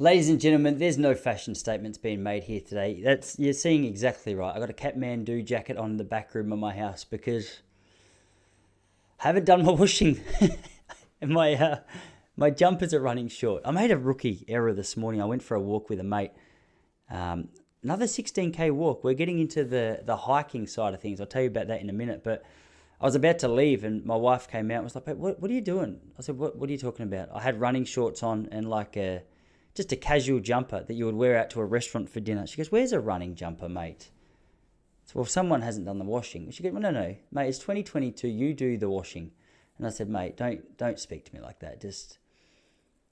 Ladies and gentlemen, there's no fashion statements being made here today. You're seeing exactly right. I got a Kathmandu jacket on in the back room of my house because I haven't done my washing, and my jumpers are running short. I made a rookie error this morning. I went for a walk with a mate. Another 16k walk. We're getting into the hiking side of things. I'll tell you about that in a minute. But I was about to leave, and my wife came out and was like, "What are you doing?" I said, "What are you talking about?" I had running shorts on and just a casual jumper that you would wear out to a restaurant for dinner. She goes, "Where's a running jumper, mate?" So, well, if someone hasn't done the washing. She goes, "Well, no, mate, it's 2022. You do the washing." And I said, "Mate, don't speak to me like that. Just,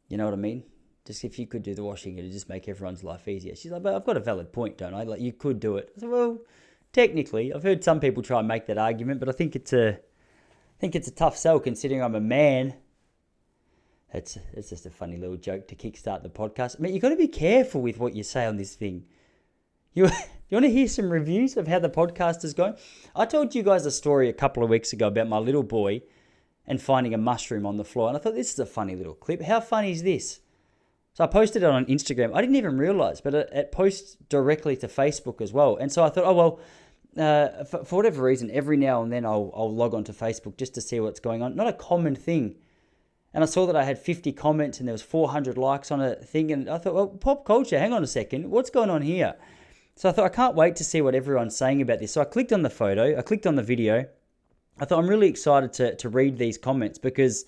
you know what I mean? Just if you could do the washing, it'd just make everyone's life easier." She's like, "But I've got a valid point, don't I? Like, you could do it." I said, "Well, technically, I've heard some people try and make that argument, but I think it's a tough sell considering I'm a man." It's just a funny little joke to kickstart the podcast. I mean, you've got to be careful with what you say on this thing. You want to hear some reviews of how the podcast is going? I told you guys a story a couple of weeks ago about my little boy and finding a mushroom on the floor, and I thought this is a funny little clip. How funny is this? So I posted it on Instagram. I didn't even realize, but it posts directly to Facebook as well. And so I thought, oh well, for whatever reason, every now and then I'll log on to Facebook just to see what's going on. Not a common thing. And I saw that I had 50 comments and there was 400 likes on a thing. And I thought, well, pop culture, hang on a second. What's going on here? So I thought, I can't wait to see what everyone's saying about this. So I clicked on the photo. I clicked on the video. I thought, I'm really excited to read these comments because,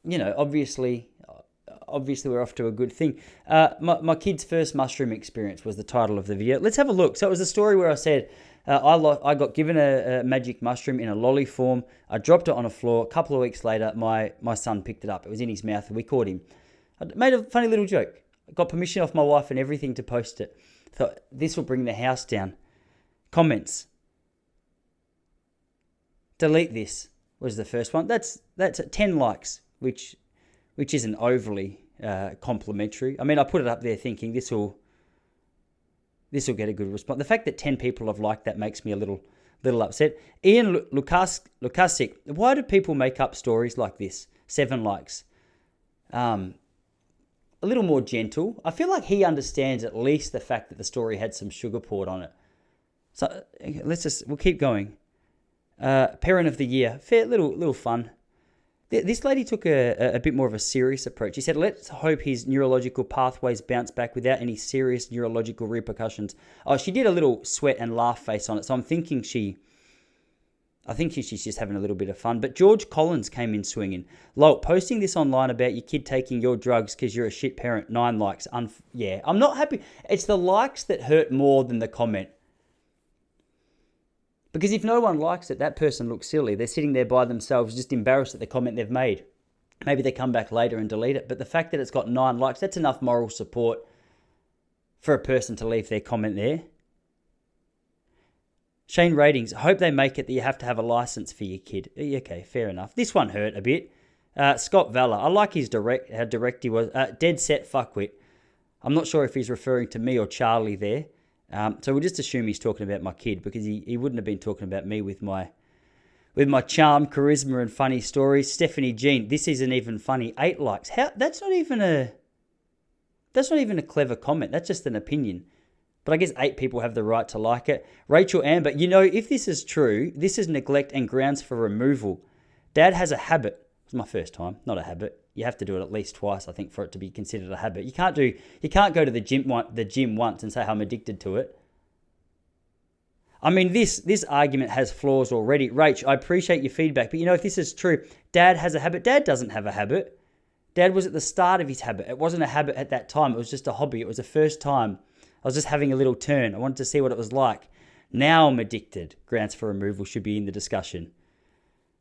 obviously we're off to a good thing. My kid's first mushroom experience was the title of the video. Let's have a look. So it was a story where I said, I got given a magic mushroom in a lolly form. I dropped it on a floor. A couple of weeks later, my son picked it up. It was in his mouth and we caught him. I made a funny little joke. I got permission off my wife and everything to post it. Thought this will bring the house down. Comments. Delete this was the first one. That's 10 likes, which isn't overly complimentary. I mean, I put it up there thinking this will get a good response. The fact that 10 people have liked that makes me a little upset. Ian Lukasic, why do people make up stories like this? 7 likes. A little more gentle. I feel like he understands at least the fact that the story had some sugar poured on it. So we'll keep going. Parent of the year, fair little fun. This lady took a bit more of a serious approach. She said, "Let's hope his neurological pathways bounce back without any serious neurological repercussions." Oh, she did a little sweat and laugh face on it, so I'm thinking she's just having a little bit of fun. But George Collins came in swinging. Lol, posting this online about your kid taking your drugs because you're a shit parent. 9 likes. Yeah, I'm not happy. It's the likes that hurt more than the comment. Because if no one likes it, that person looks silly. They're sitting there by themselves, just embarrassed at the comment they've made. Maybe they come back later and delete it. But the fact that it's got 9 likes, that's enough moral support for a person to leave their comment there. Shane Ratings, I hope they make it that you have to have a license for your kid. Okay, fair enough. This one hurt a bit. Scott Valla, I like how direct he was. Dead set fuckwit. I'm not sure if he's referring to me or Charlie there. So we'll just assume he's talking about my kid because he wouldn't have been talking about me with my charm, charisma, and funny stories. Stephanie Jean, this isn't even funny. 8 likes. That's not even a clever comment. That's just an opinion. But I guess 8 people have the right to like it. Rachel Amber, if this is true, this is neglect and grounds for removal. Dad has a habit. It was my first time, not a habit. You have to do it at least twice, I think, for it to be considered a habit. You can't go to the gym once and say I'm addicted to it. I mean, this argument has flaws already. Rach, I appreciate your feedback, but if this is true, Dad has a habit. Dad doesn't have a habit. Dad was at the start of his habit. It wasn't a habit at that time. It was just a hobby. It was the first time. I was just having a little turn. I wanted to see what it was like. Now I'm addicted. Grounds for removal should be in the discussion.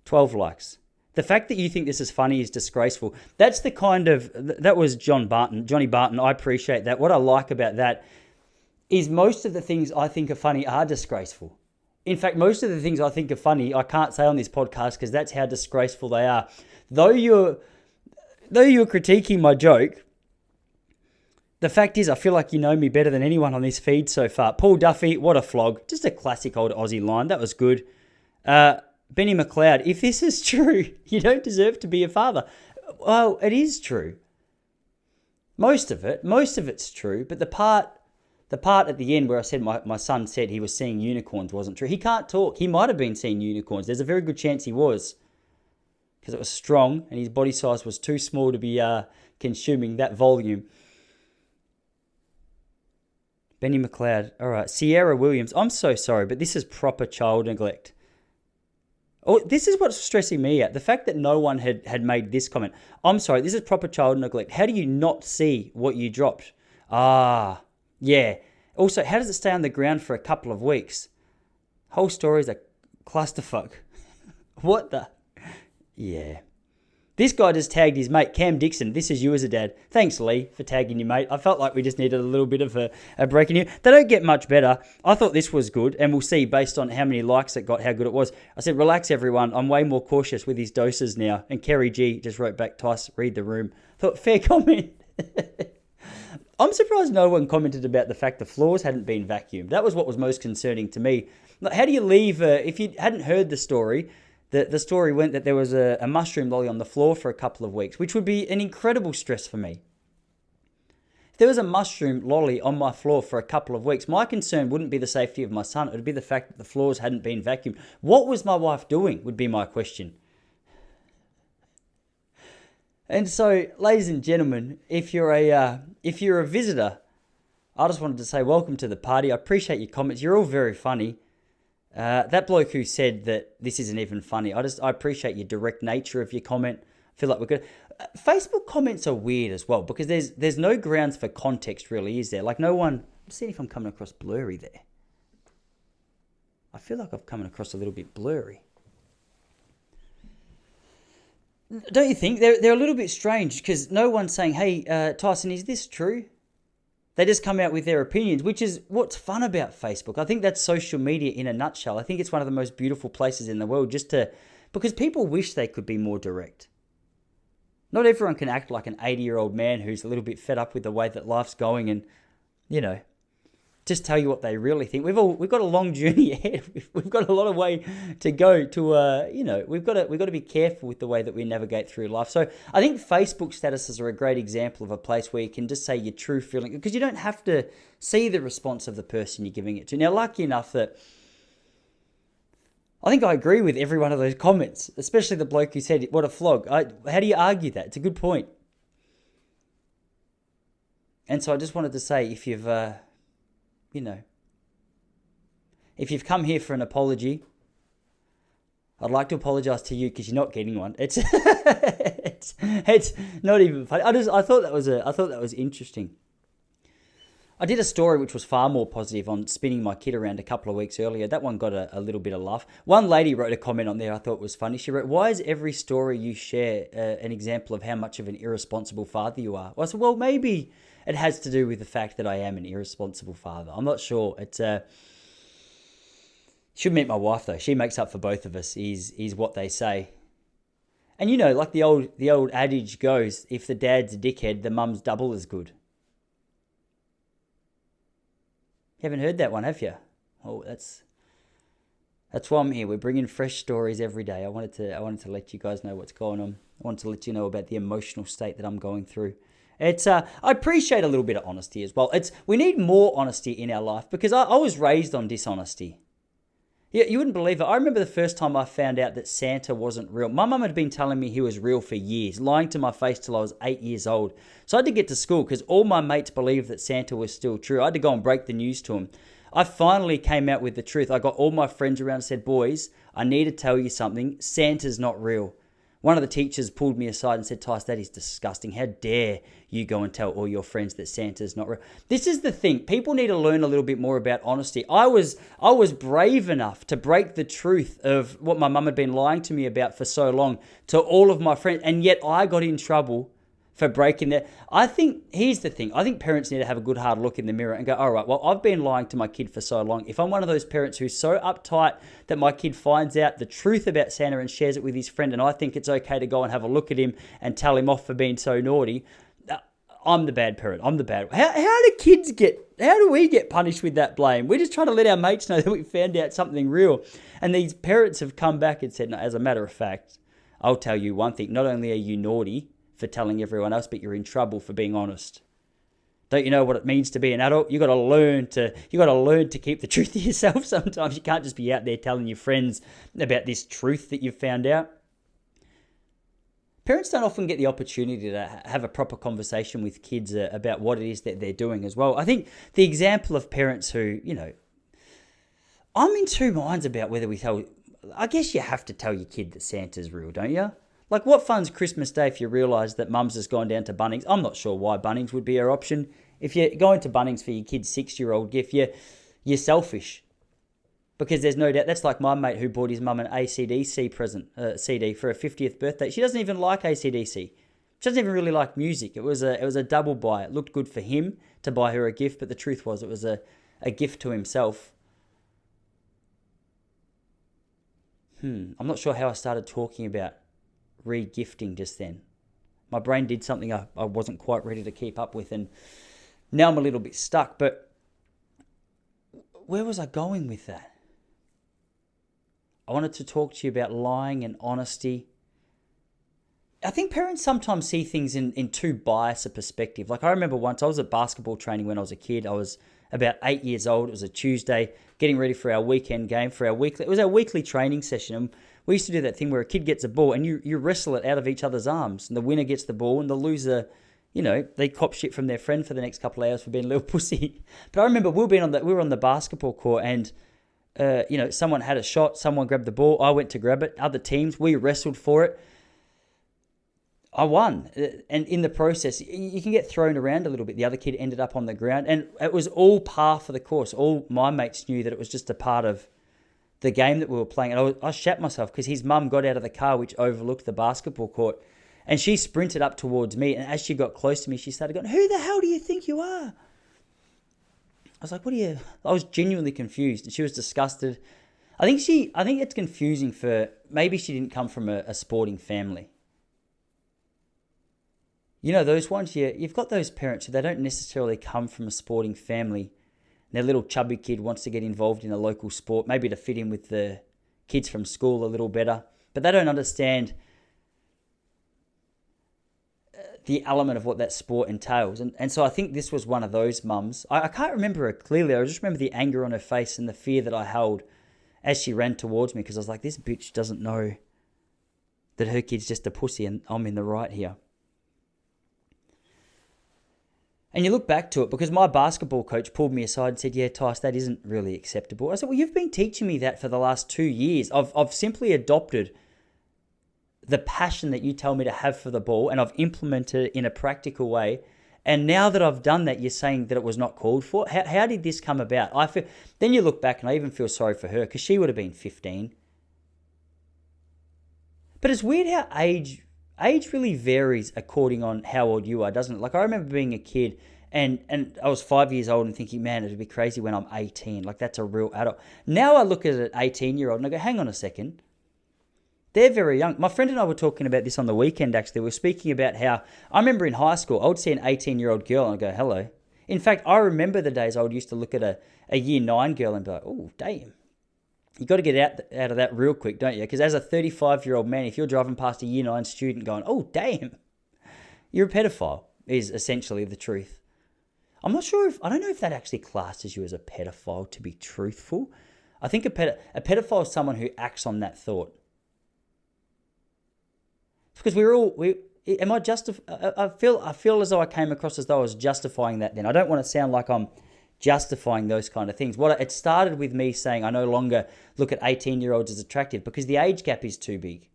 12 likes. The fact that you think this is funny is disgraceful. That's the that was Johnny Barton. I appreciate that. What I like about that is most of the things I think are funny are disgraceful. In fact, most of the things I think are funny, I can't say on this podcast because that's how disgraceful they are. Though you're critiquing my joke, the fact is I feel like you know me better than anyone on this feed so far. Paul Duffy, what a flog. Just a classic old Aussie line. That was good. Benny McLeod, if this is true, you don't deserve to be a father. Well, it is true. Most of it's true, but the part at the end where I said my son said he was seeing unicorns wasn't true. He can't talk. He might have been seeing unicorns. There's a very good chance he was, because it was strong and his body size was too small to be consuming that volume. Benny McLeod. All right. Sierra Williams. I'm so sorry, but this is proper child neglect. Oh, this is what's stressing me out. The fact that no one had made this comment. I'm sorry, this is proper child neglect. How do you not see what you dropped? Ah, yeah. Also, how does it stay on the ground for a couple of weeks? Whole story is a clusterfuck. What the? Yeah. This guy just tagged his mate, Cam Dixon. This is you as a dad. Thanks, Lee, for tagging your mate. I felt like we just needed a little bit of a break in here. They don't get much better. I thought this was good, and we'll see based on how many likes it got, how good it was. I said, relax, everyone. I'm way more cautious with his doses now. And Kerry G just wrote back, Tice, read the room. Thought, fair comment. I'm surprised no one commented about the fact the floors hadn't been vacuumed. That was what was most concerning to me. How do you leave, if you hadn't heard the story... The story went that there was a mushroom lolly on the floor for a couple of weeks, which would be an incredible stress for me. If there was a mushroom lolly on my floor for a couple of weeks, my concern wouldn't be the safety of my son. It would be the fact that the floors hadn't been vacuumed. What was my wife doing would be my question. And so, ladies and gentlemen, if you're a visitor, I just wanted to say welcome to the party. I appreciate your comments. You're all very funny. That bloke who said that this isn't even funny, I appreciate your direct nature of your comment. I feel like we're good. Facebook comments are weird as well, because there's no grounds for context really, is there? Like no one... I'm seeing if I'm coming across blurry there. I feel like I'm coming across a little bit blurry. Don't you think? They're a little bit strange, because no one's saying, hey, Tyson, is this true? They just come out with their opinions, which is what's fun about Facebook. I think that's social media in a nutshell. I think it's one of the most beautiful places in the world because people wish they could be more direct. Not everyone can act like an 80-year-old man who's a little bit fed up with the way that life's going and, just tell you what they really think. We've got a long journey ahead. We've got a lot of way to go to, we've got to be careful with the way that we navigate through life. So I think Facebook statuses are a great example of a place where you can just say your true feeling, because you don't have to see the response of the person you're giving it to. Now, lucky enough that I think I agree with every one of those comments, especially the bloke who said, what a flog. How do you argue that? It's a good point. And so I just wanted to say, if you've come here for an apology, I'd like to apologise to you because you're not getting one. It's it's not even funny. I thought that was interesting. I did a story which was far more positive on spinning my kid around a couple of weeks earlier. That one got a little bit of laugh. One lady wrote a comment on there I thought was funny. She wrote, why is every story you share an example of how much of an irresponsible father you are? Well, I said, well, maybe it has to do with the fact that I am an irresponsible father. I'm not sure. Should meet my wife though. She makes up for both of us, is what they say. And like the old adage goes, if the dad's a dickhead, the mum's double as good. You haven't heard that one, have you? Oh, that's why I'm here. We're bringing fresh stories every day. I wanted to let you guys know what's going on. I wanted to let you know about the emotional state that I'm going through. I appreciate a little bit of honesty as well. We need more honesty in our life, because I was raised on dishonesty. Yeah, you wouldn't believe it. I remember the first time I found out that Santa wasn't real. My mum had been telling me he was real for years, lying to my face till I was 8 years old. So I had to get to school because all my mates believed that Santa was still true. I had to go and break the news to them. I finally came out with the truth. I got all my friends around and said, boys, I need to tell you something. Santa's not real. One of the teachers pulled me aside and said, Tice, that is disgusting. How dare you go and tell all your friends that Santa's not real? This is the thing. People need to learn a little bit more about honesty. I was brave enough to break the truth of what my mum had been lying to me about for so long to all of my friends, and yet I got in trouble for breaking that. Here's the thing. I think parents need to have a good hard look in the mirror and go, all right, well, I've been lying to my kid for so long. If I'm one of those parents who's so uptight that my kid finds out the truth about Santa and shares it with his friend, and I think it's okay to go and have a look at him and tell him off for being so naughty, I'm the bad parent. I'm the bad one. How do we get punished with that blame? We're just trying to let our mates know that we found out something real. And these parents have come back and said, no, as a matter of fact, I'll tell you one thing. Not only are you naughty for telling everyone else, but you're in trouble for being honest. Don't you know what it means to be an adult? You got to learn to keep the truth to yourself. Sometimes you can't just be out there telling your friends about this truth that you've found out. Parents don't often get the opportunity to have a proper conversation with kids about what it is that they're doing as well. I think the example of parents who, I'm in two minds about whether we tell. I guess you have to tell your kid that Santa's real, don't you? Like, what fun's Christmas Day if you realise that Mum's has gone down to Bunnings? I'm not sure why Bunnings would be her option. If you're going to Bunnings for your kid's 6-year-old gift, you're selfish. Because there's no doubt, that's like my mate who bought his mum an AC/DC CD for her 50th birthday. She doesn't even like AC/DC. She doesn't even really like music. It was a double buy. It looked good for him to buy her a gift, but the truth was it was a gift to himself. I'm not sure how I started talking about re-gifting just then. My brain did something I wasn't quite ready to keep up with, and now I'm a little bit stuck. But where was I going with that? I wanted to talk to you about lying and honesty. I think parents sometimes see things in too biased a perspective. Like, I remember once I was at basketball training when I was a kid. I was about 8 years old. It was a Tuesday, getting ready for our weekend game, it was our weekly training session. And we used to do that thing where a kid gets a ball and you wrestle it out of each other's arms. And the winner gets the ball and the loser, they cop shit from their friend for the next couple of hours for being a little pussy. But I remember we were on the basketball court and someone had a shot, someone grabbed the ball, I went to grab it. Other teams, we wrestled for it. I won. And in the process, you can get thrown around a little bit. The other kid ended up on the ground. And it was all par for the course. All my mates knew that it was just a part of the game that we were playing. And I shat myself because his mum got out of the car, which overlooked the basketball court. And she sprinted up towards me. And as she got close to me, she started going, "Who the hell do you think you are?" I was like, I was genuinely confused. And she was disgusted. I think it's confusing maybe she didn't come from a sporting family. Those ones, you've got those parents who they don't necessarily come from a sporting family. Their little chubby kid wants to get involved in a local sport, maybe to fit in with the kids from school a little better. But they don't understand the element of what that sport entails. And so I think this was one of those mums. I can't remember her clearly. I just remember the anger on her face and the fear that I held as she ran towards me, because I was like, this bitch doesn't know that her kid's just a pussy and I'm in the right here. And you look back to it, because my basketball coach pulled me aside and said, "Yeah, Tice, that isn't really acceptable." I said, "Well, you've been teaching me that for the last 2 years. I've simply adopted the passion that you tell me to have for the ball, and I've implemented it in a practical way. And now that I've done that, you're saying that it was not called for? How did this come about?" Then you look back, and I even feel sorry for her, because she would have been 15. But it's weird how age really varies according on how old you are, doesn't it? Like, I remember being a kid and I was 5 years old and thinking, man, it'd be crazy when I'm 18. Like, that's a real adult. Now I look at an 18-year-old and I go, hang on a second. They're very young. My friend and I were talking about this on the weekend, actually. We were speaking about how, I remember in high school, I would see an 18-year-old girl and I'd go, hello. In fact, I remember the days I used to look at a year 9 girl and be like, oh, damn. You got to get out of that real quick, don't you? Because as a 35-year-old man, if you're driving past a year 9 student going, oh, damn, you're a pedophile, is essentially the truth. I don't know if that actually classes you as a pedophile, to be truthful. I think a pedophile is someone who acts on that thought. Because I feel as though I came across as though I was justifying that then. I don't want to sound like I'm justifying those kind of things. It started with me saying I no longer look at 18-year-olds as attractive because the age gap is too big.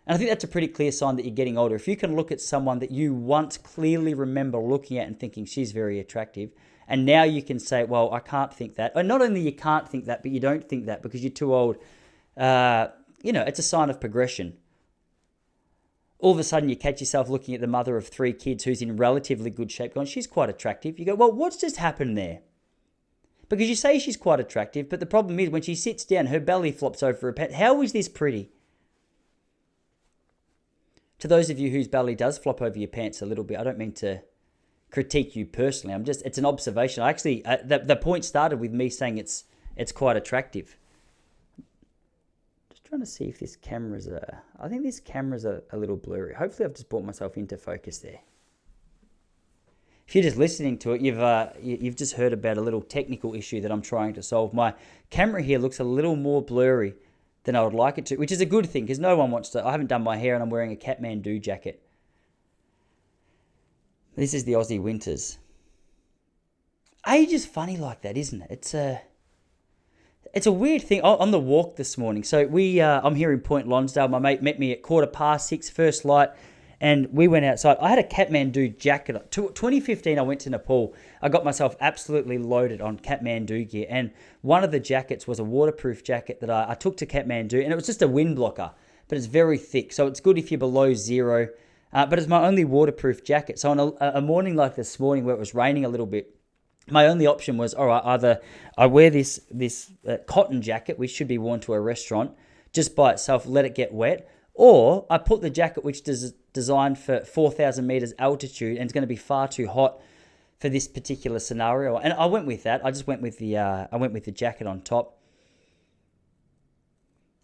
And I think that's a pretty clear sign that you're getting older. If you can look at someone that you once clearly remember looking at and thinking she's very attractive, and now you can say, well, I can't think that. And not only you can't think that, but you don't think that because you're too old. It's a sign of progression. All of a sudden you catch yourself looking at the mother of 3 kids who's in relatively good shape going, she's quite attractive. You go, well, what's just happened there? Because you say she's quite attractive, but the problem is when she sits down, her belly flops over her pant. How is this pretty? To those of you whose belly does flop over your pants a little bit, I don't mean to critique you personally. It's an observation. Actually, the point started with me saying it's quite attractive. Trying to see if this camera's I think this camera's a little blurry. Hopefully I've just brought myself into focus there. you're just listening to it, you've just heard about a little technical issue that I'm trying to solve. My camera here looks a little more blurry than I would like it to, which is a good thing because no one wants to. I haven't done my hair and I'm wearing a Kathmandu jacket. This is the Aussie winters. Age is funny like that, isn't it? It's a weird thing. On the walk this morning, so I'm here in Point Lonsdale. My mate met me at 6:15, first light, and we went outside. I had a Kathmandu jacket on. 2015, I went to Nepal. I got myself absolutely loaded on Kathmandu gear, and one of the jackets was a waterproof jacket that I took to Kathmandu, and it was just a wind blocker, but it's very thick, so it's good if you're below zero, but it's my only waterproof jacket. So on a morning like this morning where it was raining a little bit, my only option was, all right, either I wear this cotton jacket, which should be worn to a restaurant, just by itself, let it get wet, or I put the jacket, which is designed for 4,000 meters altitude, and it's going to be far too hot for this particular scenario. And I went with that. I just went with the jacket on top.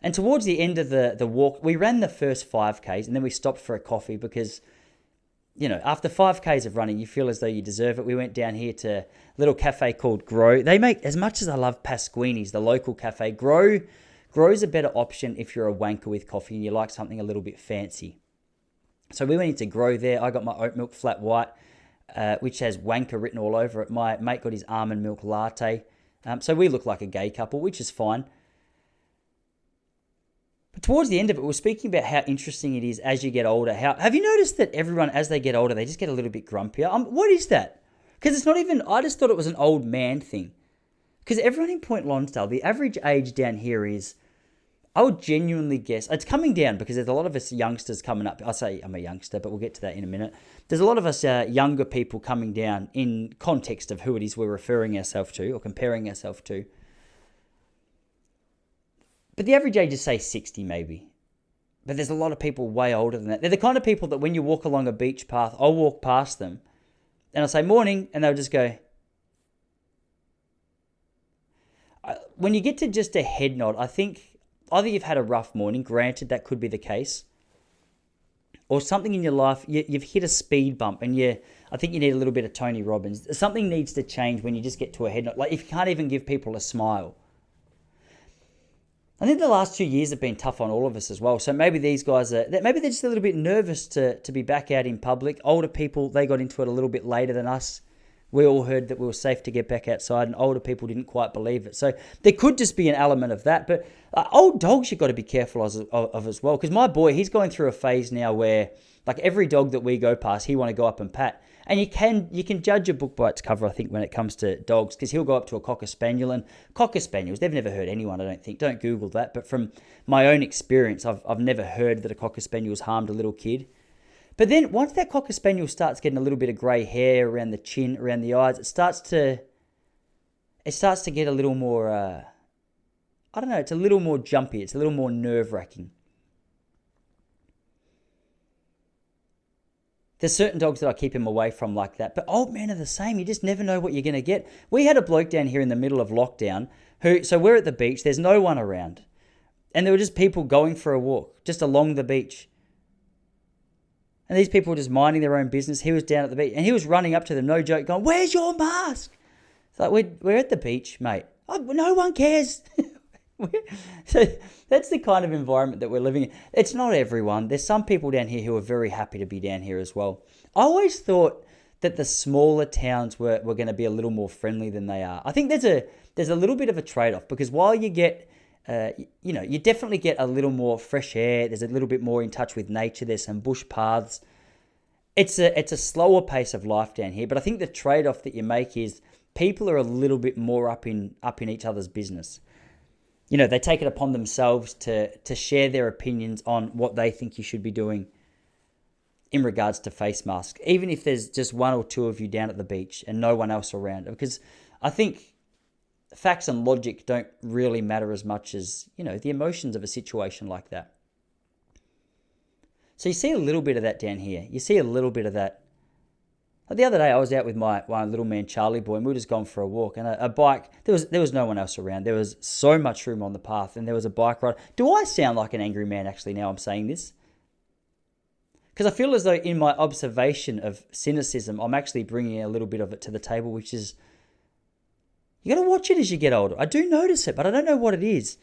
And towards the end of the walk, we ran the first 5Ks, and then we stopped for a coffee because, after 5Ks of running, you feel as though you deserve it. We went down here to a little cafe called Grow. They make, as much as I love Pasquini's, the local cafe, Grow's a better option if you're a wanker with coffee and you like something a little bit fancy. So we went into Grow there. I got my oat milk flat white, which has wanker written all over it. My mate got his almond milk latte. So we look like a gay couple, which is fine. But towards the end of it, we were speaking about how interesting it is as you get older. Have you noticed that everyone, as they get older, they just get a little bit grumpier? What is that? Because it's not even, I just thought it was an old man thing. Because everyone in Point Lonsdale, the average age down here is, I would genuinely guess, it's coming down because there's a lot of us youngsters coming up. I say I'm a youngster, but we'll get to that in a minute. There's a lot of us younger people coming down in context of who it is we're referring ourselves to or comparing ourselves to. But the average age is, say, 60 maybe. But there's a lot of people way older than that. They're the kind of people that when you walk along a beach path, I'll walk past them and I'll say, morning, and they'll just go. When you get to just a head nod, I think either you've had a rough morning, granted that could be the case, or something in your life, you've hit a speed bump and I think you need a little bit of Tony Robbins. Something needs to change when you just get to a head nod. Like if you can't even give people a smile. I think the last 2 years have been tough on all of us as well. So maybe these guys maybe they're just a little bit nervous to be back out in public. Older people, they got into it a little bit later than us. We all heard that we were safe to get back outside, and older people didn't quite believe it. So there could just be an element of that. But old dogs you've got to be careful of as well. Because my boy, he's going through a phase now where, like every dog that we go past, he want to go up and pat. And you can judge a book by its cover, I think, when it comes to dogs, because he'll go up to a Cocker Spaniel, and Cocker Spaniels, they've never hurt anyone, I don't think. Don't Google that. But from my own experience, I've never heard that a Cocker Spaniel's harmed a little kid. But then once that Cocker Spaniel starts getting a little bit of grey hair around the chin, around the eyes, it starts to get a little more, I don't know, it's a little more jumpy. It's a little more nerve-wracking. There's certain dogs that I keep him away from like that. But old men are the same. You just never know what you're going to get. We had a bloke down here in the middle of lockdown so we're at the beach. There's no one around. And there were just people going for a walk just along the beach. And these people were just minding their own business. He was down at the beach and he was running up to them, no joke, going, "Where's your mask?" It's like, we're at the beach, mate. Oh, no one cares. So that's the kind of environment that we're living in. It's not everyone. There's some people down here who are very happy to be down here as well. I always thought that the smaller towns were going to be a little more friendly than they are. I think there's a little bit of a trade-off because while you get, you definitely get a little more fresh air. There's a little bit more in touch with nature. There's some bush paths. It's a slower pace of life down here. But I think the trade-off that you make is people are a little bit more up in each other's business. They take it upon themselves to share their opinions on what they think you should be doing in regards to face masks, even if there's just one or two of you down at the beach and no one else around. Because I think facts and logic don't really matter as much as, the emotions of a situation like that. So you see a little bit of that down here. You see a little bit of that. The other day I was out with my little man Charlie boy and we were just going for a walk and a bike, there was no one else around. There was so much room on the path and there was a bike ride. Do I sound like an angry man actually now I'm saying this? Because I feel as though in my observation of cynicism, I'm actually bringing a little bit of it to the table, which is you got to watch it as you get older. I do notice it, but I don't know what it is.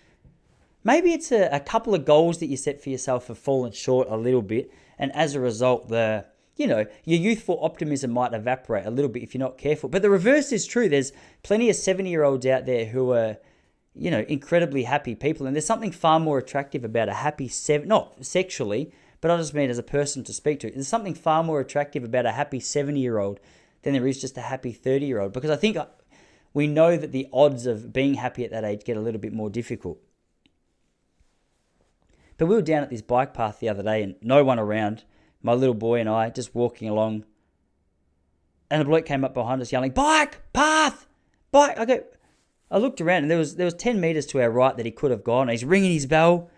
Maybe it's a couple of goals that you set for yourself have fallen short a little bit, and as a result, your youthful optimism might evaporate a little bit if you're not careful. But the reverse is true. There's plenty of 70-year-olds out there who are, incredibly happy people, and there's something far more attractive about a happy not sexually, but I just mean as a person to speak to. There's something far more attractive about a happy 70-year-old than there is just a happy 30-year-old, because I think we know that the odds of being happy at that age get a little bit more difficult. But we were down at this bike path the other day and no one around, my little boy and I just walking along, and a bloke came up behind us yelling, "Bike! Path! Bike!" I looked around and there was 10 metres to our right that he could have gone. He's ringing his bell.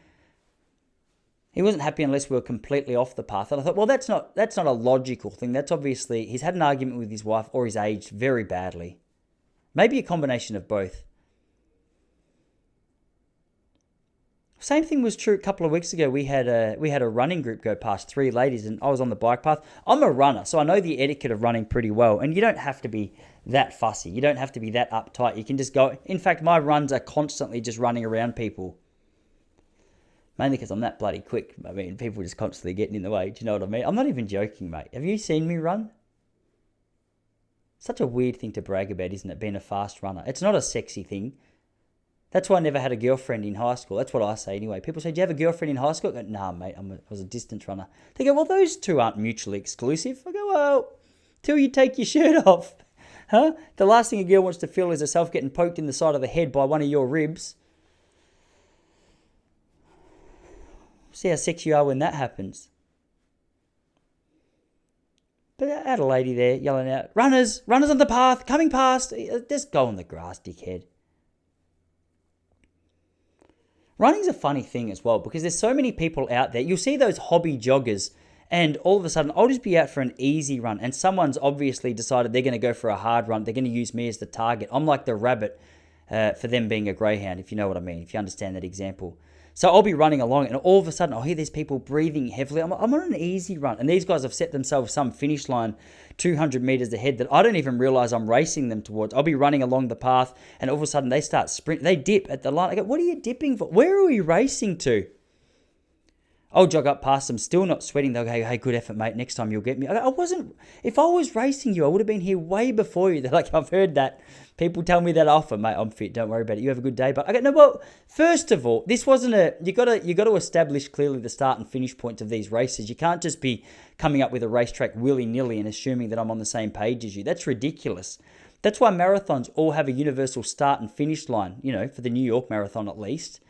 He wasn't happy unless we were completely off the path. And I thought, well, that's not a logical thing. That's obviously, he's had an argument with his wife or he's aged very badly. Maybe a combination of both. Same thing was true a couple of weeks ago. We had a running group go past, 3 ladies, and I was on the bike path. I'm a runner, so I know the etiquette of running pretty well. And you don't have to be that fussy. You don't have to be that uptight. You can just go. In fact, my runs are constantly just running around people. Mainly because I'm that bloody quick. I mean, people just constantly getting in the way. Do you know what I mean? I'm not even joking, mate. Have you seen me run? Such a weird thing to brag about, isn't it, being a fast runner? It's not a sexy thing. That's why I never had a girlfriend in high school. That's what I say anyway. People say, "Do you have a girlfriend in high school?" I go, "Nah, mate, I was a distance runner." They go, "Well, those two aren't mutually exclusive." I go, "Well, till you take your shirt off. Huh? The last thing a girl wants to feel is herself getting poked in the side of the head by one of your ribs. See how sexy you are when that happens." But I had a lady there yelling out, runners on the path, coming past. Just go on the grass, dickhead." Running's a funny thing as well because there's so many people out there. You'll see those hobby joggers and all of a sudden I'll just be out for an easy run and someone's obviously decided they're going to go for a hard run. They're going to use me as the target. I'm like the rabbit for them being a greyhound, if you know what I mean, if you understand that example. So I'll be running along and all of a sudden I'll hear these people breathing heavily. I'm on an easy run and these guys have set themselves some finish line 200 meters ahead that I don't even realize I'm racing them towards. I'll be running along the path and all of a sudden they start sprinting. They dip at the line. I go, "What are you dipping for? Where are we racing to?" I'll jog up past them, still not sweating. They'll go, "Hey, good effort, mate. Next time you'll get me." If I was racing you, I would have been here way before you. They're like, "I've heard that. People tell me that often, mate. I'm fit. Don't worry about it. You have a good day." But I go, "No, well, first of all, this wasn't you got to establish clearly the start and finish points of these races. You can't just be coming up with a racetrack willy-nilly and assuming that I'm on the same page as you. That's ridiculous. That's why marathons all have a universal start and finish line, for the New York Marathon at least.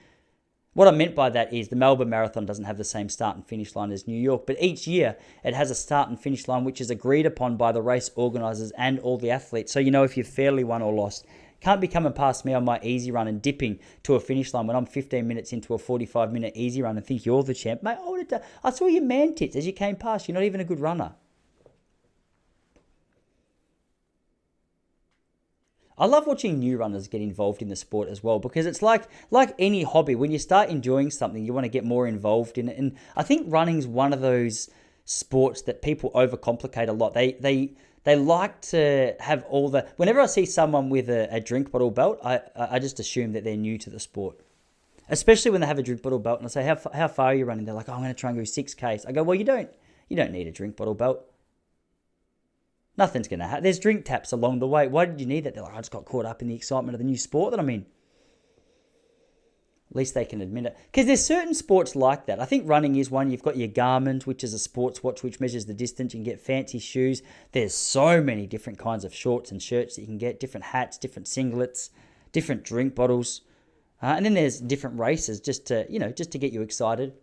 What I meant by that is the Melbourne Marathon doesn't have the same start and finish line as New York, but each year it has a start and finish line which is agreed upon by the race organisers and all the athletes. So you know if you've fairly won or lost. Can't be coming past me on my easy run and dipping to a finish line when I'm 15 minutes into a 45-minute easy run and think you're the champ. Mate, I saw your man tits as you came past. You're not even a good runner. I love watching new runners get involved in the sport as well because it's like any hobby. When you start enjoying something, you want to get more involved in it. And I think running's one of those sports that people overcomplicate a lot. They like to have all the... Whenever I see someone with a drink bottle belt, I just assume that they're new to the sport. Especially when they have a drink bottle belt and I say, how far are you running? They're like, "Oh, I'm going to try and go 6Ks. I go, "Well, you don't need a drink bottle belt. Nothing's going to happen. There's drink taps along the way. Why did you need that?" They're like, "I just got caught up in the excitement of the new sport that I'm in." At least they can admit it. Because there's certain sports like that. I think running is one. You've got your Garmin, which is a sports watch which measures the distance. You can get fancy shoes. There's so many different kinds of shorts and shirts that you can get. Different hats, different singlets, different drink bottles. And then there's different races just to get you excited.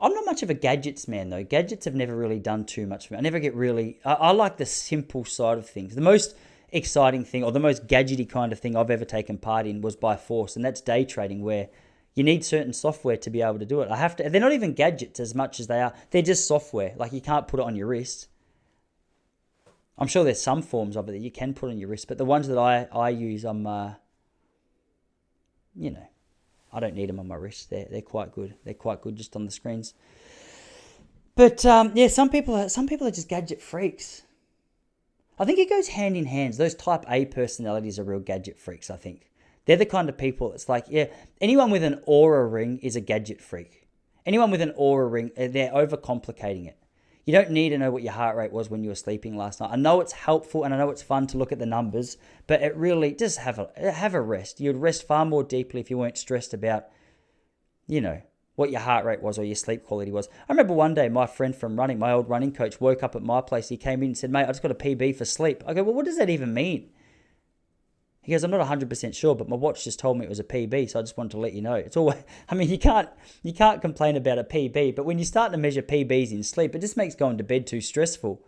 I'm not much of a gadgets man, though. Gadgets have never really done too much for me. I never get really... I like the simple side of things. The most exciting thing or the most gadgety kind of thing I've ever taken part in was by force, and that's day trading, where you need certain software to be able to do it. They're not even gadgets as much as they are. They're just software. Like, you can't put it on your wrist. I'm sure there's some forms of it that you can put on your wrist, but the ones that I use, I don't need them on my wrist. They're quite good. They're quite good just on the screens. But yeah, some people are just gadget freaks. I think it goes hand in hand. Those type A personalities are real gadget freaks, I think. They're the kind of people, it's like, yeah, anyone with an Aura ring is a gadget freak. Anyone with an Aura ring, they're overcomplicating it. You don't need to know what your heart rate was when you were sleeping last night. I know it's helpful and I know it's fun to look at the numbers, but it really, just have a rest. You'd rest far more deeply if you weren't stressed about, what your heart rate was or your sleep quality was. I remember one day my friend from running, my old running coach, woke up at my place. He came in and said, mate, I just got a PB for sleep. I go, well, what does that even mean? He goes, I'm not 100% sure, but my watch just told me it was a PB, so I just wanted to let you know. It's always, you can't complain about a PB, but when you start to measure PBs in sleep, it just makes going to bed too stressful.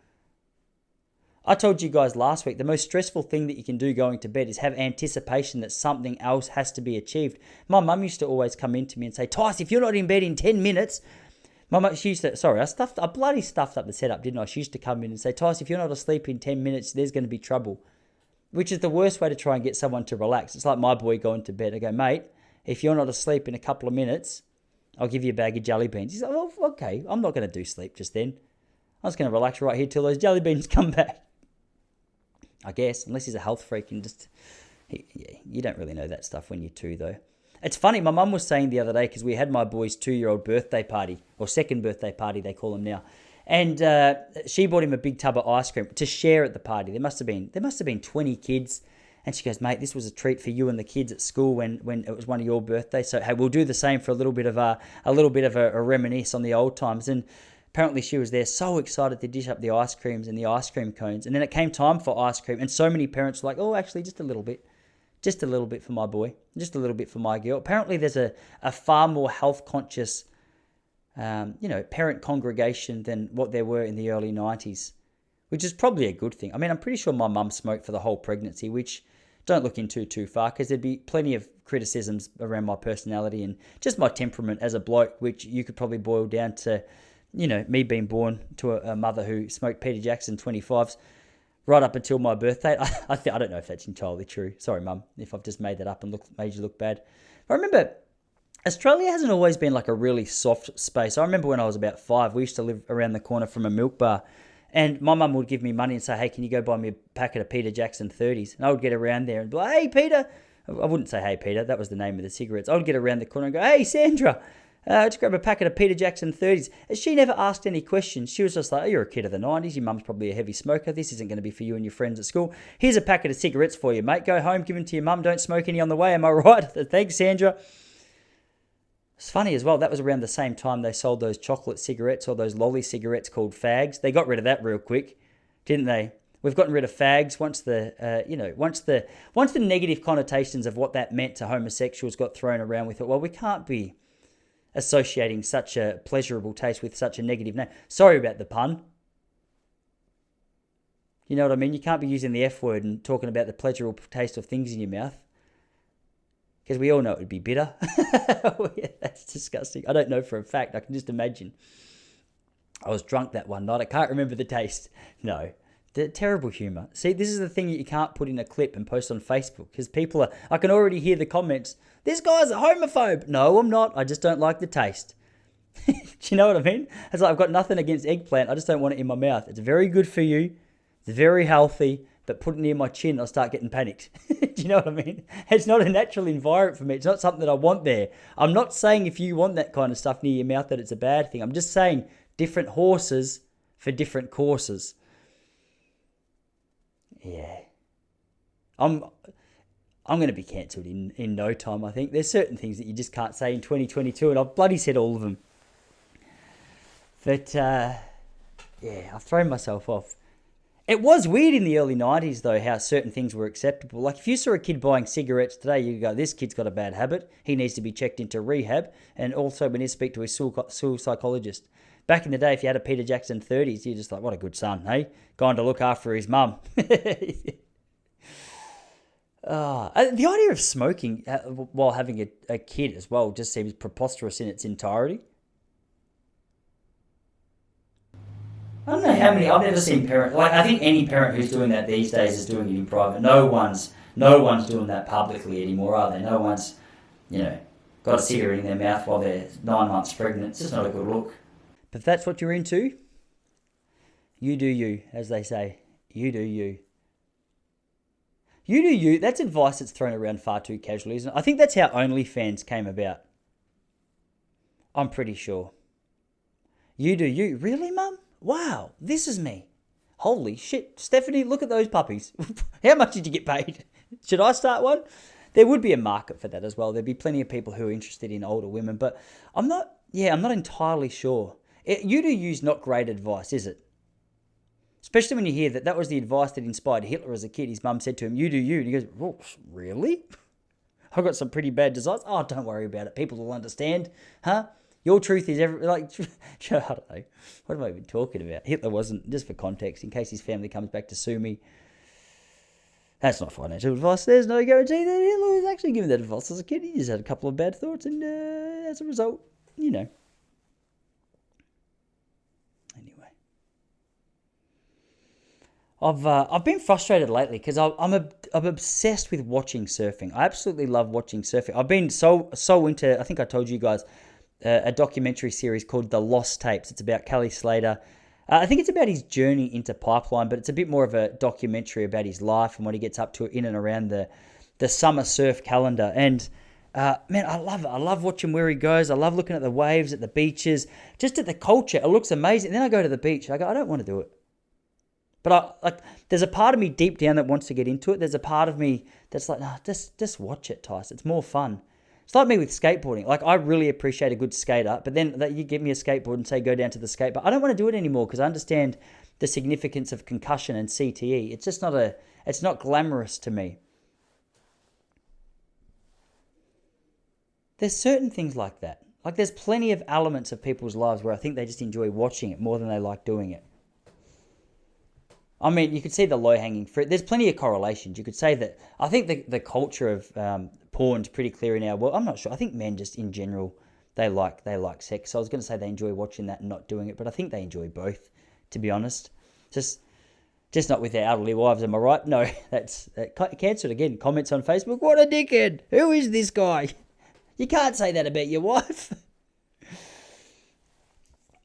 I told you guys last week, the most stressful thing that you can do going to bed is have anticipation that something else has to be achieved. My mum used to always come in to me and say, Tice, if you're not in bed in 10 minutes, she used to, I bloody stuffed up the setup, didn't I? She used to come in and say, Tice, if you're not asleep in 10 minutes, there's going to be trouble. Which is the worst way to try and get someone to relax. It's like my boy going to bed. I go, mate, if you're not asleep in a couple of minutes, I'll give you a bag of jelly beans. He's like, oh, okay, I'm not going to do sleep just then. I'm just going to relax right here till those jelly beans come back. I guess, unless he's a health freak and you don't really know that stuff when you're two, though. It's funny, my mum was saying the other day, because we had my boy's 2-year-old birthday party, or second birthday party, they call them now. And she bought him a big tub of ice cream to share at the party. There must have been 20 kids. And she goes, mate, this was a treat for you and the kids at school when it was one of your birthdays. So hey, we'll do the same for a little bit of a reminisce on the old times. And apparently she was there so excited to dish up the ice creams and the ice cream cones. And then it came time for ice cream. And so many parents were like, oh, actually, just a little bit. Just a little bit for my boy. Just a little bit for my girl. Apparently there's a far more health conscious parent congregation than what there were in the early 90s, which is probably a good thing. I'm pretty sure my mum smoked for the whole pregnancy, which don't look into too far, because there'd be plenty of criticisms around my personality and just my temperament as a bloke, which you could probably boil down to, me being born to a mother who smoked Peter Jackson 25s right up until my birthday. I don't know if that's entirely true. Sorry, Mum, if I've just made that up and made you look bad. But I remember Australia hasn't always been like a really soft space. I remember when I was about 5, we used to live around the corner from a milk bar, and my mum would give me money and say, hey, can you go buy me a packet of Peter Jackson 30s? And I would get around there and be like, hey, Peter. I wouldn't say, hey, Peter. That was the name of the cigarettes. I would get around the corner and go, hey, Sandra, just grab a packet of Peter Jackson 30s. And she never asked any questions. She was just like, oh, you're a kid of the 90s. Your mum's probably a heavy smoker. This isn't going to be for you and your friends at school. Here's a packet of cigarettes for you, mate. Go home, give them to your mum. Don't smoke any on the way. Am I right? Thanks, Sandra. It's funny as well, that was around the same time they sold those chocolate cigarettes or those lolly cigarettes called fags. They got rid of that real quick, didn't they? We've gotten rid of fags once the negative connotations of what that meant to homosexuals got thrown around with it. Well, we can't be associating such a pleasurable taste with such a negative name. Sorry about the pun. You know what I mean? You can't be using the F word and talking about the pleasurable taste of things in your mouth. Because we all know it would be bitter. Yeah, that's disgusting. I don't know for a fact. I can just imagine. I was drunk that one night. I can't remember the taste. No. The terrible humour. See, this is the thing that you can't put in a clip and post on Facebook. Because people are... I can already hear the comments. This guy's a homophobe. No, I'm not. I just don't like the taste. Do you know what I mean? It's like I've got nothing against eggplant. I just don't want it in my mouth. It's very good for you. It's very healthy. But put it near my chin, I'll start getting panicked. Do you know what I mean? It's not a natural environment for me. It's not something that I want there. I'm not saying if you want that kind of stuff near your mouth that it's a bad thing. I'm just saying different horses for different courses. Yeah. I'm going to be cancelled in no time, I think. There's certain things that you just can't say in 2022, and I've bloody said all of them. But, I've thrown myself off. It was weird in the early 90s, though, how certain things were acceptable. Like, if you saw a kid buying cigarettes today, you go, this kid's got a bad habit. He needs to be checked into rehab. And also, we need to speak to his school psychologist. Back in the day, if you had a Peter Jackson 30s, you're just like, what a good son, hey? Gone to look after his mum. The idea of smoking while having a kid as well just seems preposterous in its entirety. I don't know how many. I've never seen parents. Like, I think any parent who's doing that these days is doing it in private. No one's doing that publicly anymore, are they? No one's, got a cigarette in their mouth while they're 9 months pregnant. It's just not a good look. But if that's what you're into, you do you, as they say. You do you. You do you. That's advice that's thrown around far too casually, isn't it? I think that's how OnlyFans came about. I'm pretty sure. You do you. Really, Mum? Wow, this is me. Holy shit. Stephanie, look at those puppies. How much did you get paid? Should I start one? There would be a market for that as well. There'd be plenty of people who are interested in older women, but I'm not entirely sure. You do you's not great advice, is it? Especially when you hear that was the advice that inspired Hitler as a kid. His mum said to him, you do you. And he goes, oh, really? I've got some pretty bad desires. Oh, don't worry about it. People will understand. Huh? Your truth is I don't know. What am I even talking about? Hitler wasn't, just for context, in case his family comes back to sue me. That's not financial advice. There's no guarantee that Hitler was actually giving that advice as a kid. He just had a couple of bad thoughts, and as a result, Anyway. I've been frustrated lately because I'm obsessed with watching surfing. I absolutely love watching surfing. I've been so into, I think I told you guys, a documentary series called The Lost Tapes. It's about Kelly Slater. I think it's about his journey into Pipeline, but it's a bit more of a documentary about his life and what he gets up to in and around the summer surf calendar. And man, I love it. I love watching where he goes. I love looking at the waves, at the beaches, just at the culture. It looks amazing. And then I go to the beach. I go, I don't want to do it. But there's a part of me deep down that wants to get into it. There's a part of me that's like, nah, just watch it, Tice. It's more fun. It's like me with skateboarding. Like, I really appreciate a good skater, but then you give me a skateboard and say go down to the skate, but I don't want to do it anymore because I understand the significance of concussion and CTE. It's just it's not glamorous to me. There's certain things like that. Like, there's plenty of elements of people's lives where I think they just enjoy watching it more than they like doing it. I mean, you could see the low-hanging fruit. There's plenty of correlations. You could say that I think the culture of porn's pretty clear in our world. I'm not sure. I think men just in general, they like sex. So I was going to say they enjoy watching that and not doing it, but I think they enjoy both, to be honest. Just not with their elderly wives, am I right? No, that's cancelled again. Comments on Facebook, what a dickhead. Who is this guy? You can't say that about your wife.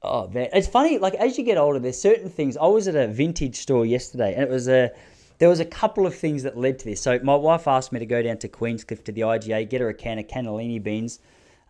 Oh, man. It's funny, like, as you get older, there's certain things. I was at a vintage store yesterday, and there was a couple of things that led to this. So my wife asked me to go down to Queenscliff to the IGA, get her a can of cannellini beans.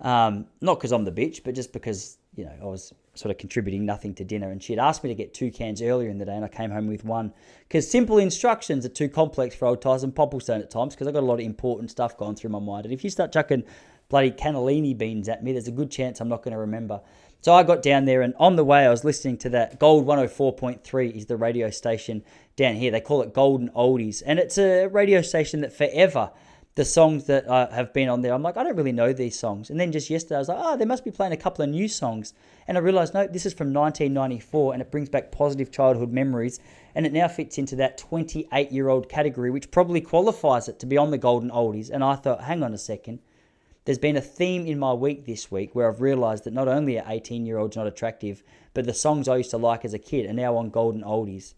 Not because I'm the bitch, but just because, I was sort of contributing nothing to dinner. And she had asked me to get 2 cans earlier in the day, and I came home with 1. Because simple instructions are too complex for old Tyson Popplestone at times, because I've got a lot of important stuff going through my mind. And if you start chucking bloody cannellini beans at me, there's a good chance I'm not going to remember. So I got down there, and on the way I was listening to that. Gold 104.3 is the radio station down here. They call it Golden Oldies, and it's a radio station that forever, the songs that have been on there, I'm like, I don't really know these songs. And then just yesterday I was like, they must be playing a couple of new songs. And I realised, no, this is from 1994, and it brings back positive childhood memories, and it now fits into that 28-year-old category, which probably qualifies it to be on the Golden Oldies. And I thought, hang on a second. There's been a theme in my week this week where I've realised that not only are 18-year-olds not attractive, but the songs I used to like as a kid are now on Golden Oldies.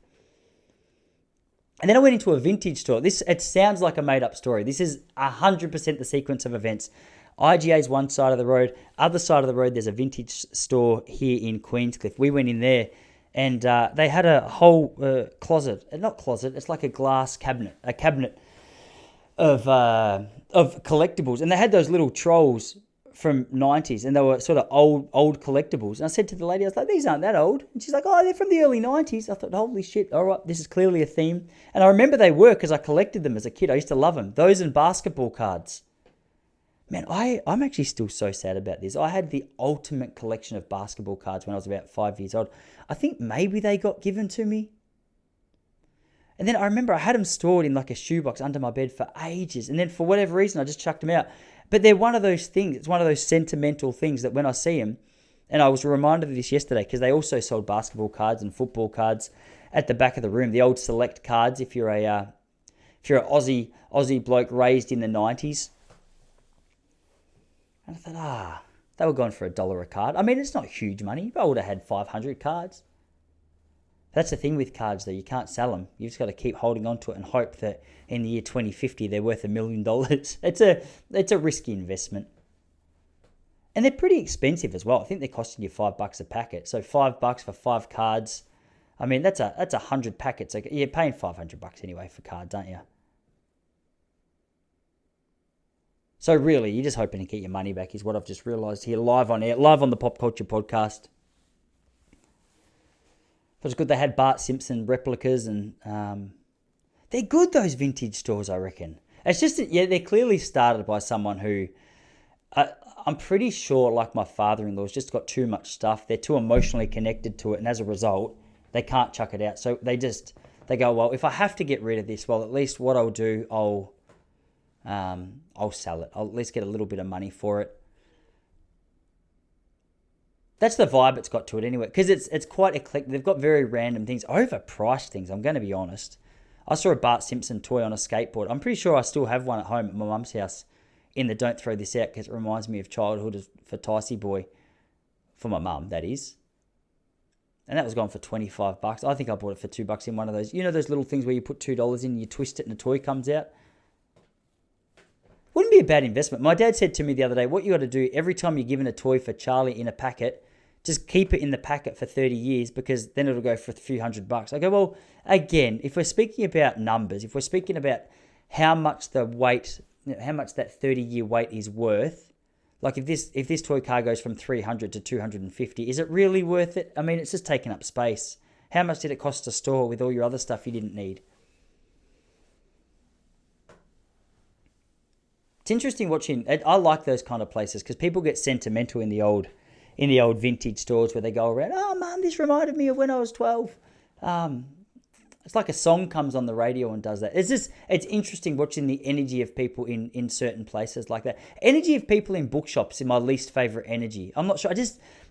And then I went into a vintage store. It sounds like a made-up story. This is 100% the sequence of events. IGA's one side of the road. Other side of the road, there's a vintage store here in Queenscliff. We went in there, and they had a whole closet. Not closet, it's like a glass cabinet. A cabinet of collectibles, and they had those little trolls from 90s, and they were sort of old collectibles. And I said to the lady, I was like, these aren't that old. And she's like, oh, they're from the early 90s. I thought, holy shit, all right, this is clearly a theme. And I remember they were, because I collected them as a kid. I used to love them. Those and basketball cards. Man, I'm actually still so sad about this. I had the ultimate collection of basketball cards when I was about 5 years old. I think maybe they got given to me. And then I remember I had them stored in like a shoebox under my bed for ages. And then for whatever reason, I just chucked them out. But they're one of those things. It's one of those sentimental things that when I see them, and I was reminded of this yesterday because they also sold basketball cards and football cards at the back of the room. The old select cards if you're an Aussie bloke raised in the 90s. And I thought, they were going for $1 a card. I mean, it's not huge money. I would have had 500 cards. That's the thing with cards, though. You can't sell them. You've just got to keep holding on to it and hope that in the year 2050 they're worth $1 million. It's a risky investment. And they're pretty expensive as well. I think they're costing you $5 a packet. So $5 for 5 cards. I mean, that's 100 packets. You're paying $500 anyway for cards, aren't you? So really, you're just hoping to get your money back is what I've just realised here, live on air, live on the Pop Culture Podcast. It was good. They had Bart Simpson replicas, and they're good, those vintage stores, I reckon. It's just, they're clearly started by someone who, I'm pretty sure, like my father-in-law's just got too much stuff. They're too emotionally connected to it, and as a result, they can't chuck it out. So they go, well, if I have to get rid of this, well, at least what I'll do, I'll sell it. I'll at least get a little bit of money for it. That's the vibe it's got to it anyway, because it's quite eclectic. They've got very random things, overpriced things, I'm going to be honest. I saw a Bart Simpson toy on a skateboard. I'm pretty sure I still have one at home at my mum's house in the don't throw this out, because it reminds me of childhood for Ticey Boy. For my mum, that is. And that was gone for $25. I think I bought it for $2 in one of those. You know those little things where you put $2 in, you twist it and a toy comes out? Wouldn't be a bad investment. My dad said to me the other day, what you got to do every time you're given a toy for Charlie in a packet, just keep it in the packet for 30 years because then it'll go for a few $100. I go, well, again, if we're speaking about numbers, if we're speaking about how much the weight, how much that 30-year weight is worth, like if this toy car goes from 300 to 250, is it really worth it? I mean, it's just taking up space. How much did it cost to store with all your other stuff you didn't need? It's interesting watching. I like those kind of places because people get sentimental in the old vintage stores where they go around, oh, Mum, this reminded me of when I was 12. It's like a song comes on the radio and does that. It's interesting watching the energy of people in certain places like that. Energy of people in bookshops is my least favourite energy. I'm not sure.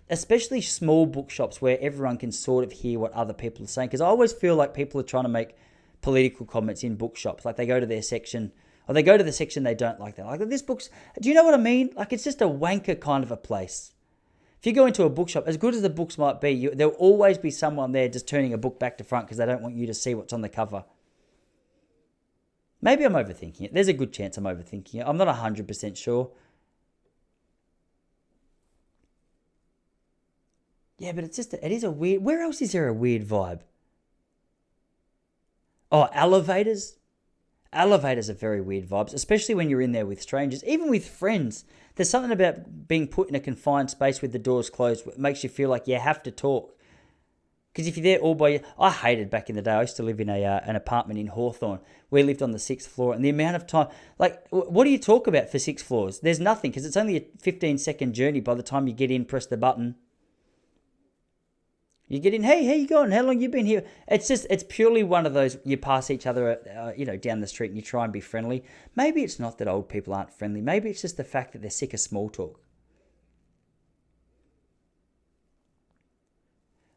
Especially small bookshops where everyone can sort of hear what other people are saying. Because I always feel like people are trying to make political comments in bookshops. Like they go to their section, or they go to the section they don't like. They're like, this book's, do you know what I mean? Like it's just a wanker kind of a place. If you go into a bookshop, as good as the books might be, there'll always be someone there just turning a book back to front because they don't want you to see what's on the cover. Maybe I'm overthinking it. There's a good chance I'm overthinking it. I'm not 100% sure. Yeah, but it is a weird... Where else is there a weird vibe? Oh, elevators. Elevators are very weird vibes, especially when you're in there with strangers, even with friends. There's something about being put in a confined space with the doors closed that makes you feel like you have to talk. Because if you're there all by you, I hated back in the day. I used to live in an apartment in Hawthorne. We lived on the 6th floor, and the amount of time, like, what do you talk about for 6 floors? There's nothing, because it's only a 15-second journey by the time you get in, press the button. You get in, hey, how you going? How long you been here? It's purely one of those, you pass each other, down the street and you try and be friendly. Maybe it's not that old people aren't friendly. Maybe it's just the fact that they're sick of small talk.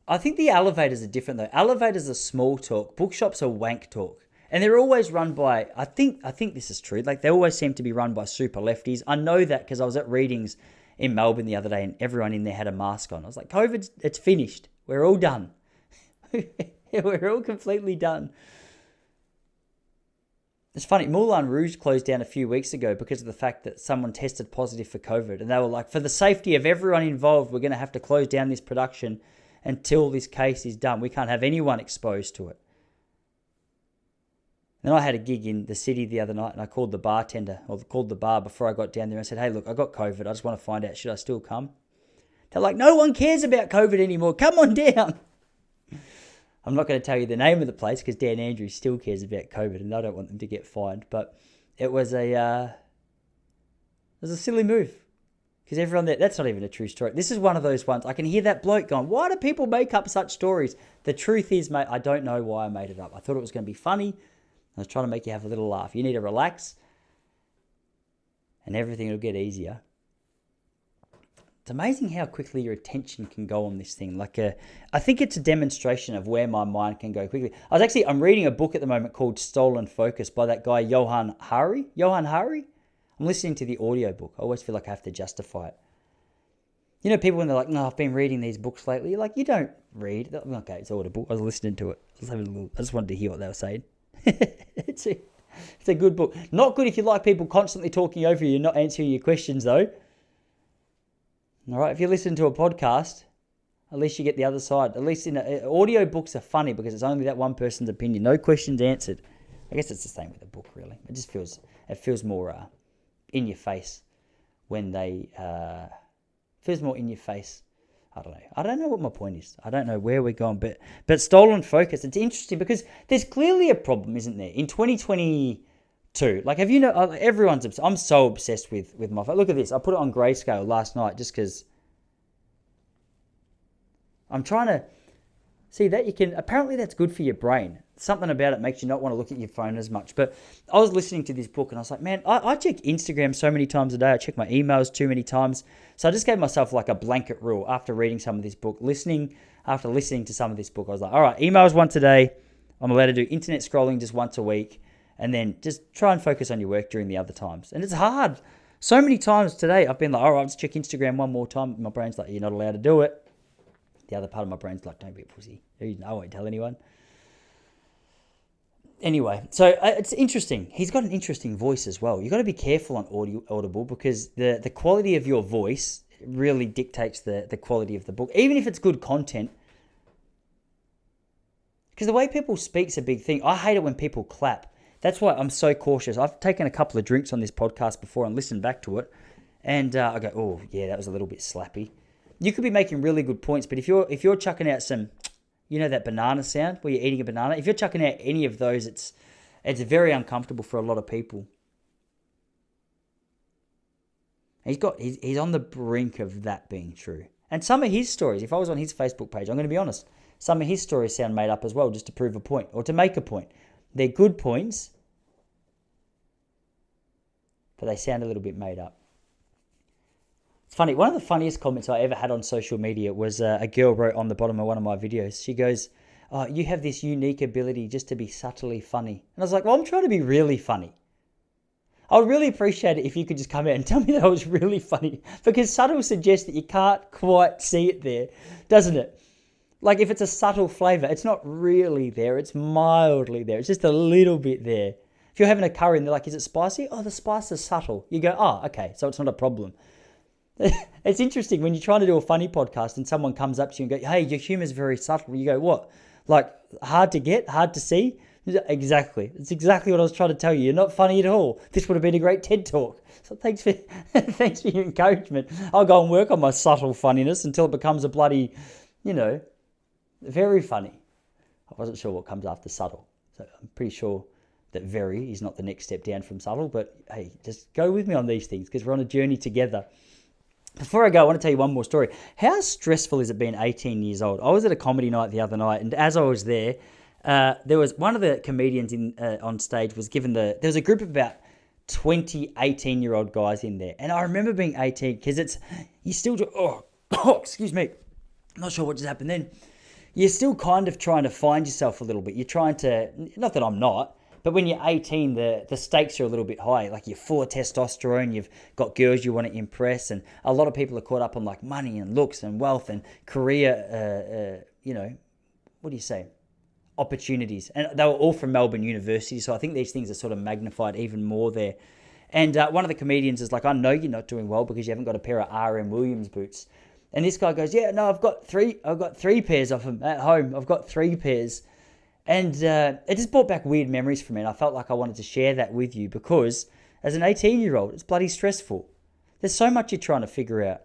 I think the elevators are different though. Elevators are small talk. Bookshops are wank talk. And they're always run by, I think this is true, like they always seem to be run by super lefties. I know that because I was at readings in Melbourne the other day and everyone in there had a mask on. I was like, COVID, it's finished. We're all done. We're all completely done. It's funny, Moulin Rouge closed down a few weeks ago because of the fact that someone tested positive for COVID. And they were like, for the safety of everyone involved, we're going to have to close down this production until this case is done. We can't have anyone exposed to it. Then I had a gig in the city the other night and I called the bartender, or called the bar before I got down there and said, hey, look, I got COVID. I just want to find out, should I still come? They're like, no one cares about COVID anymore. Come on down. I'm not going to tell you the name of the place because Dan Andrews still cares about COVID and I don't want them to get fined. But it was a silly move because everyone there, that's not even a true story. This is one of those ones. I can hear that bloke going, why do people make up such stories? The truth is, mate, I don't know why I made it up. I thought it was going to be funny. I was trying to make you have a little laugh. You need to relax and everything will get easier. It's amazing how quickly your attention can go on this thing. I think it's a demonstration of where my mind can go quickly. I'm reading a book at the moment called Stolen Focus by that guy, Johan Hari. I'm listening to the audio book. I always feel like I have to justify it. You know, people when they're like, no, I've been reading these books lately. You're like, you don't read. Okay, it's audible. I was listening to it. I just wanted to hear what they were saying. It's a good book. Not good if you like people constantly talking over you and not answering your questions, though. All right, if you listen to a podcast, at least you get the other side. At least audio books are funny because it's only that one person's opinion. No questions answered. I guess it's the same with a book, really. It just feels more in your face when they feels more in your face. I don't know. I don't know what my point is. I don't know where we're going, but stolen focus. It's interesting because there's clearly a problem, isn't there? In 2022, like, have you know? Everyone's. I'm so obsessed with my phone. Look at this. I put it on grayscale last night just because I'm trying to see that you can. Apparently, that's good for your brain. Something about it makes you not want to look at your phone as much. But I was listening to this book and I was like, man, I check Instagram so many times a day. I check my emails too many times. So I just gave myself like a blanket rule after reading some of this book, after listening to some of this book. I was like, all right, emails once a day. I'm allowed to do internet scrolling just once a week. And then just try and focus on your work during the other times. And it's hard. So many times today I've been like, all right, let's check Instagram one more time. My brain's like, you're not allowed to do it. The other part of my brain's like, don't be a pussy. I won't tell anyone. Anyway, so it's interesting. He's got an interesting voice as well. You've got to be careful on Audible because the quality of your voice really dictates the quality of the book, even if it's good content. Because the way people speak's a big thing. I hate it when people clap. That's why I'm so cautious. I've taken a couple of drinks on this podcast before and listened back to it. And I go, oh, yeah, that was a little bit slappy. You could be making really good points, but if you're chucking out some... You know that banana sound where you're eating a banana? If you're chucking out any of those, it's very uncomfortable for a lot of people. He's on the brink of that being true. And some of his stories, if I was on his Facebook page, I'm going to be honest, some of his stories sound made up as well, just to prove a point or to make a point. They're good points, but they sound a little bit made up. It's funny, one of the funniest comments I ever had on social media was a girl wrote on the bottom of one of my videos. She goes, oh, you have this unique ability just to be subtly funny. And I was like, well, I'm trying to be really funny. I would really appreciate it if you could just come out and tell me that I was really funny. Because subtle suggests that you can't quite see it there, doesn't it? Like if it's a subtle flavour, it's not really there. It's mildly there. It's just a little bit there. If you're having a curry and they're like, is it spicy? Oh, the spice is subtle. You go, oh, okay, so it's not a problem. It's interesting when you're trying to do a funny podcast and someone comes up to you and go, hey, your humor is very subtle. You go, what? Like hard to get, hard to see? Exactly. It's exactly what I was trying to tell you. You're not funny at all. This would have been a great TED Talk. So thanks for your encouragement. I'll go and work on my subtle funniness until it becomes a bloody, very funny. I wasn't sure what comes after subtle. So I'm pretty sure that very is not the next step down from subtle. But hey, just go with me on these things because we're on a journey together. Before I go, I want to tell you one more story. How stressful is it being 18 years old? I was at a comedy night the other night, and as I was there was one of the comedians on stage was given there was a group of about 20 18-year-old guys in there. And I remember being 18 because you still do, excuse me. I'm not sure what just happened then. You're still kind of trying to find yourself a little bit. You're trying to, not that I'm not, but when you're 18, the stakes are a little bit high. Like you're full of testosterone, you've got girls you want to impress, and a lot of people are caught up on like money and looks and wealth and career, what do you say? Opportunities. And they were all from Melbourne University, so I think these things are sort of magnified even more there. And one of the comedians is like, I know you're not doing well because you haven't got a pair of R.M. Williams boots. And this guy goes, yeah, no, I've got three pairs of them at home. I've got 3 pairs. And it just brought back weird memories for me. And I felt like I wanted to share that with you because as an 18-year-old, it's bloody stressful. There's so much you're trying to figure out.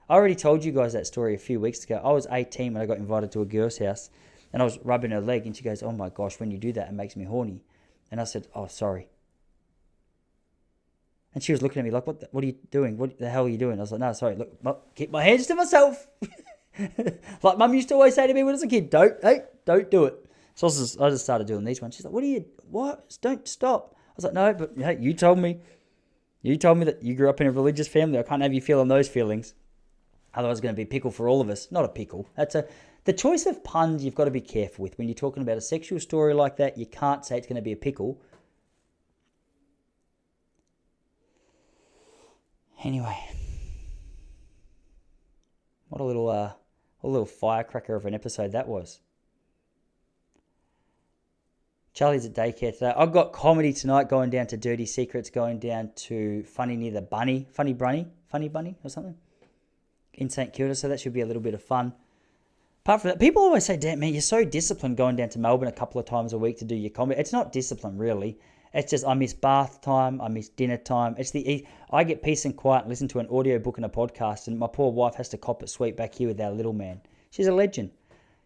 I already told you guys that story a few weeks ago. I was 18 when I got invited to a girl's house and I was rubbing her leg and she goes, oh my gosh, when you do that, it makes me horny. And I said, oh, sorry. And she was looking at me like, what are you doing? What the hell are you doing? I was like, no, sorry, look, keep my hands to myself. Like Mum used to always say to me when I was a kid, don't do it. So I just started doing these ones. She's like, what? Don't stop. I was like, no, but hey, you told me that you grew up in a religious family. I can't have you feeling those feelings. Otherwise it's going to be a pickle for all of us. Not a pickle. The choice of puns you've got to be careful with. When you're talking about a sexual story like that, you can't say it's going to be a pickle. Anyway. What a little firecracker of an episode that was. Charlie's at daycare today. I've got comedy tonight going down to Dirty Secrets, going down to Funny Near the Bunny or something. in St Kilda, so that should be a little bit of fun. Apart from that, people always say, damn, man, you're so disciplined going down to Melbourne a couple of times a week to do your comedy. It's not discipline, really. It's just I miss bath time, I miss dinner time. I get peace and quiet and listen to an audiobook and a podcast, and my poor wife has to cop it sweet back here with our little man. She's a legend.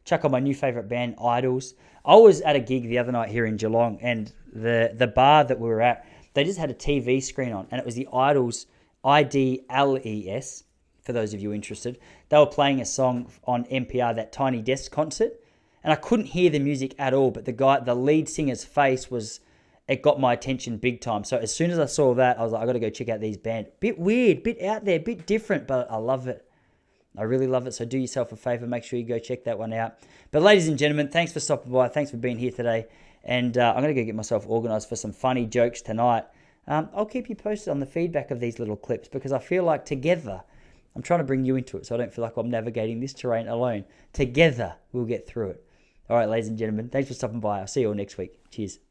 Chuck on my new favourite band, Idols. I was at a gig the other night here in Geelong, and the bar that we were at, they just had a TV screen on, and it was the Idols, IDLES, for those of you interested. They were playing a song on NPR, that Tiny Desk concert, and I couldn't hear the music at all, but the lead singer's face it got my attention big time. So as soon as I saw that, I was like, I got to go check out these bands. Bit weird, bit out there, bit different, but I love it. I really love it. So do yourself a favor, make sure you go check that one out. But ladies and gentlemen, thanks for stopping by. Thanks for being here today. And I'm going to go get myself organized for some funny jokes tonight. I'll keep you posted on the feedback of these little clips, because I feel like together, I'm trying to bring you into it so I don't feel like I'm navigating this terrain alone. Together, we'll get through it. All right, ladies and gentlemen, thanks for stopping by. I'll see you all next week. Cheers.